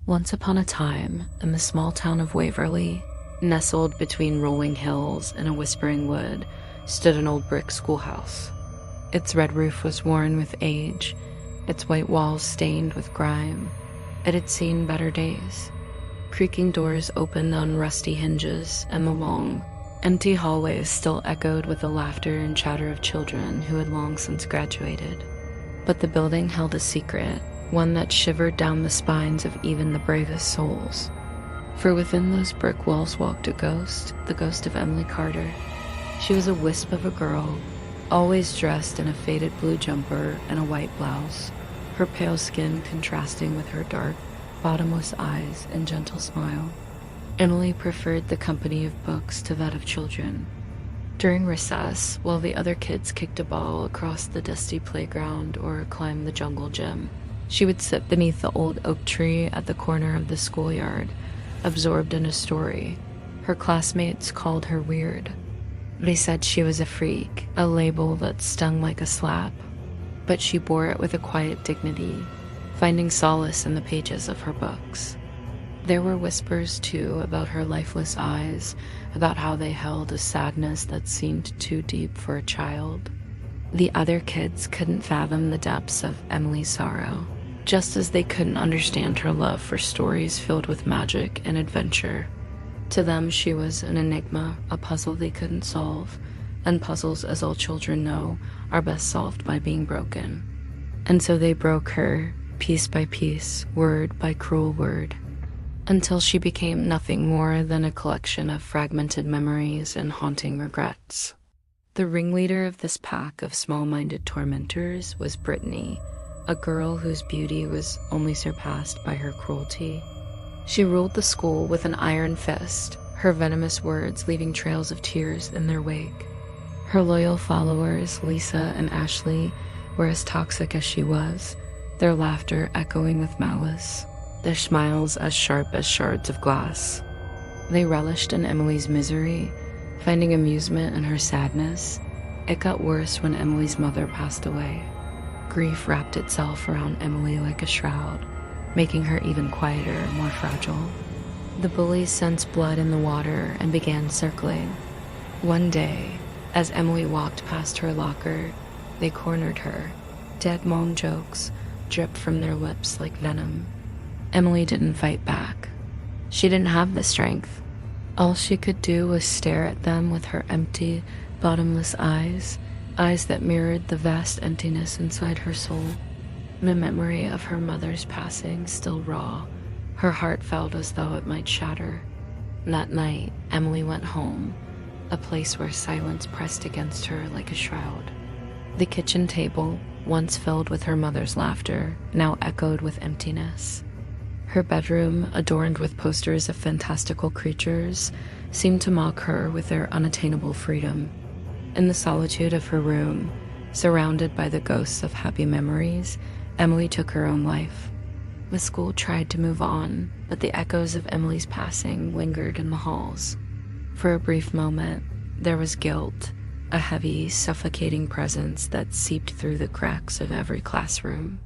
Once upon a time, in the small town of Waverly, nestled between rolling hills and a whispering wood, stood an old brick schoolhouse. Its red roof was worn with age, its white walls stained with grime. It had seen better days. Creaking doors opened on rusty hinges, and the long, empty hallways still echoed with the laughter and chatter of children who had long since graduated. But the building held a secret, one that shivered down the spines of even the bravest souls. For within those brick walls walked a ghost, the ghost of Emily Carter. She was a wisp of a girl, always dressed in a faded blue jumper and a white blouse, her pale skin contrasting with her dark, bottomless eyes and gentle smile. Emily preferred the company of books to that of children. During recess, while the other kids kicked a ball across the dusty playground or climbed the jungle gym, she would sit beneath the old oak tree at the corner of the schoolyard, absorbed in a story. Her classmates called her weird. They said she was a freak, a label that stung like a slap. But she bore it with a quiet dignity, finding solace in the pages of her books. There were whispers, too, about her lifeless eyes, about how they held a sadness that seemed too deep for a child. The other kids couldn't fathom the depths of Emily's sorrow, just as they couldn't understand her love for stories filled with magic and adventure. To them, she was an enigma, a puzzle they couldn't solve, and puzzles, as all children know, are best solved by being broken. And so they broke her, piece by piece, word by cruel word, until she became nothing more than a collection of fragmented memories and haunting regrets. The ringleader of this pack of small-minded tormentors was Brittany, a girl whose beauty was only surpassed by her cruelty. She ruled the school with an iron fist, her venomous words leaving trails of tears in their wake. Her loyal followers, Lisa and Ashley, were as toxic as she was, their laughter echoing with malice, their smiles as sharp as shards of glass. They relished in Emily's misery, finding amusement in her sadness. It got worse when Emily's mother passed away. Grief wrapped itself around Emily like a shroud, making her even quieter, more fragile. The bullies sensed blood in the water and began circling. One day, as Emily walked past her locker, they cornered her. Dead mom jokes dripped from their lips like venom. Emily didn't fight back. She didn't have the strength. All she could do was stare at them with her empty, bottomless eyes that mirrored the vast emptiness inside her soul. The memory of her mother's passing still raw, her heart felt as though it might shatter. That night, Emily went home, a place where silence pressed against her like a shroud. The kitchen table, once filled with her mother's laughter, now echoed with emptiness. Her bedroom, adorned with posters of fantastical creatures, seemed to mock her with their unattainable freedom. In the solitude of her room, surrounded by the ghosts of happy memories, Emily took her own life. The school tried to move on, but the echoes of Emily's passing lingered in the halls. For a brief moment, there was guilt, a heavy, suffocating presence that seeped through the cracks of every classroom.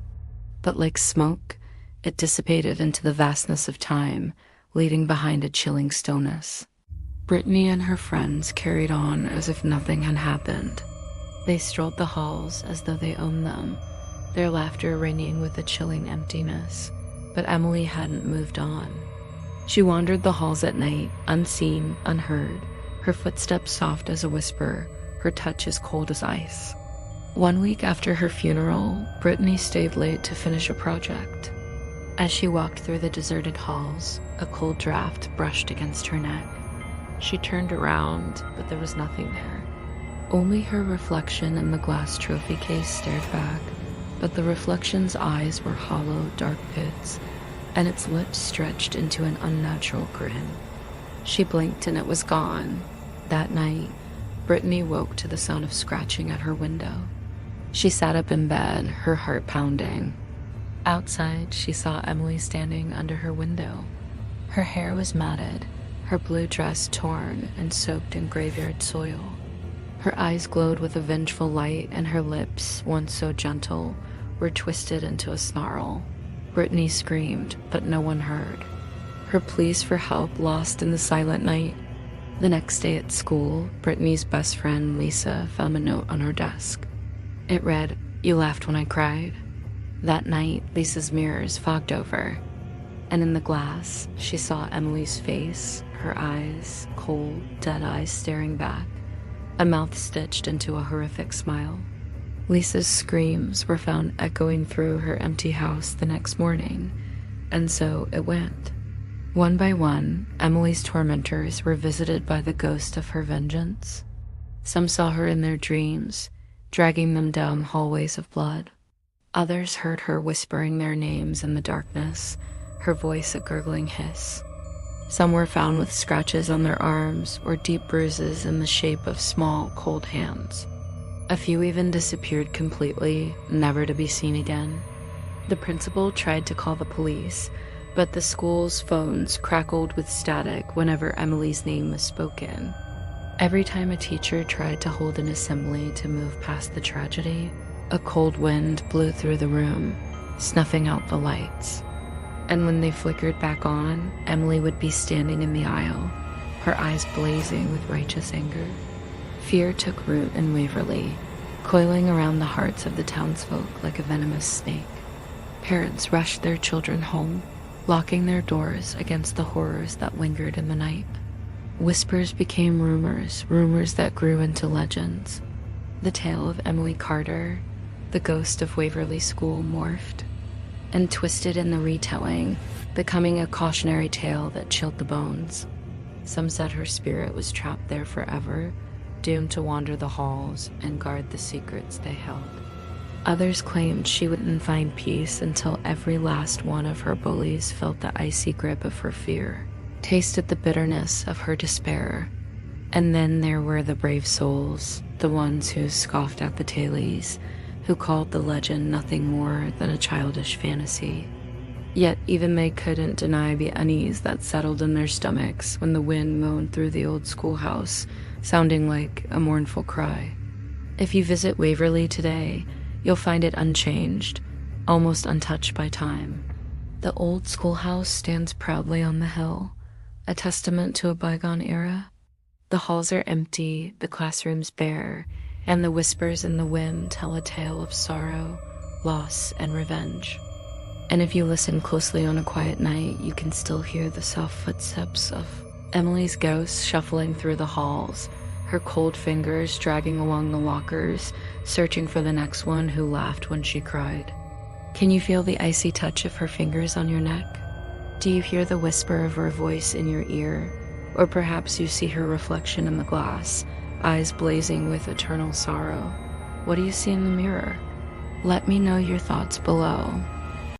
But like smoke, it dissipated into the vastness of time, leaving behind a chilling stillness. Brittany and her friends carried on as if nothing had happened. They strolled the halls as though they owned them, their laughter ringing with a chilling emptiness. But Emily hadn't moved on. She wandered the halls at night, unseen, unheard, her footsteps soft as a whisper, her touch as cold as ice. One week after her funeral, Brittany stayed late to finish a project. As she walked through the deserted halls, a cold draft brushed against her neck. She turned around, but there was nothing there. Only her reflection in the glass trophy case stared back, but the reflection's eyes were hollow, dark pits, and its lips stretched into an unnatural grin. She blinked and it was gone. That night, Brittany woke to the sound of scratching at her window. She sat up in bed, her heart pounding. Outside, she saw Emily standing under her window. Her hair was matted, her blue dress torn and soaked in graveyard soil. Her eyes glowed with a vengeful light, and her lips, once so gentle, were twisted into a snarl. Brittany screamed, but no one heard. Her pleas for help lost in the silent night. The next day at school, Brittany's best friend, Lisa, found a note on her desk. It read, "You laughed when I cried." That night, Lisa's mirrors fogged over, and in the glass, she saw Emily's face, her eyes, cold, dead eyes staring back, a mouth stitched into a horrific smile. Lisa's screams were found echoing through her empty house the next morning, and so it went. One by one, Emily's tormentors were visited by the ghost of her vengeance. Some saw her in their dreams, dragging them down hallways of blood. Others heard her whispering their names in the darkness, her voice a gurgling hiss. Some were found with scratches on their arms or deep bruises in the shape of small, cold hands. A few even disappeared completely, never to be seen again. The principal tried to call the police, but the school's phones crackled with static whenever Emily's name was spoken. Every time a teacher tried to hold an assembly to move past the tragedy, a cold wind blew through the room, snuffing out the lights. And when they flickered back on, Emily would be standing in the aisle, her eyes blazing with righteous anger. Fear took root in Waverly, coiling around the hearts of the townsfolk like a venomous snake. Parents rushed their children home, locking their doors against the horrors that lingered in the night. Whispers became rumors, rumors that grew into legends. The tale of Emily Carter, the ghost of Waverly School, morphed and twisted in the retelling, becoming a cautionary tale that chilled the bones. Some said her spirit was trapped there forever, doomed to wander the halls and guard the secrets they held. Others claimed she wouldn't find peace until every last one of her bullies felt the icy grip of her fear, tasted the bitterness of her despair. And then there were the brave souls, the ones who scoffed at the tales, who called the legend nothing more than a childish fantasy. Yet even they couldn't deny the unease that settled in their stomachs when the wind moaned through the old schoolhouse, sounding like a mournful cry. If you visit Waverly today, you'll find it unchanged, almost untouched by time. The old schoolhouse stands proudly on the hill, a testament to a bygone era. The halls are empty, the classrooms bare, and the whispers in the wind tell a tale of sorrow, loss, and revenge. And if you listen closely on a quiet night, you can still hear the soft footsteps of Emily's ghost shuffling through the halls, her cold fingers dragging along the lockers, searching for the next one who laughed when she cried. Can you feel the icy touch of her fingers on your neck? Do you hear the whisper of her voice in your ear? Or perhaps you see her reflection in the glass, eyes blazing with eternal sorrow. What do you see in the mirror? Let me know your thoughts below.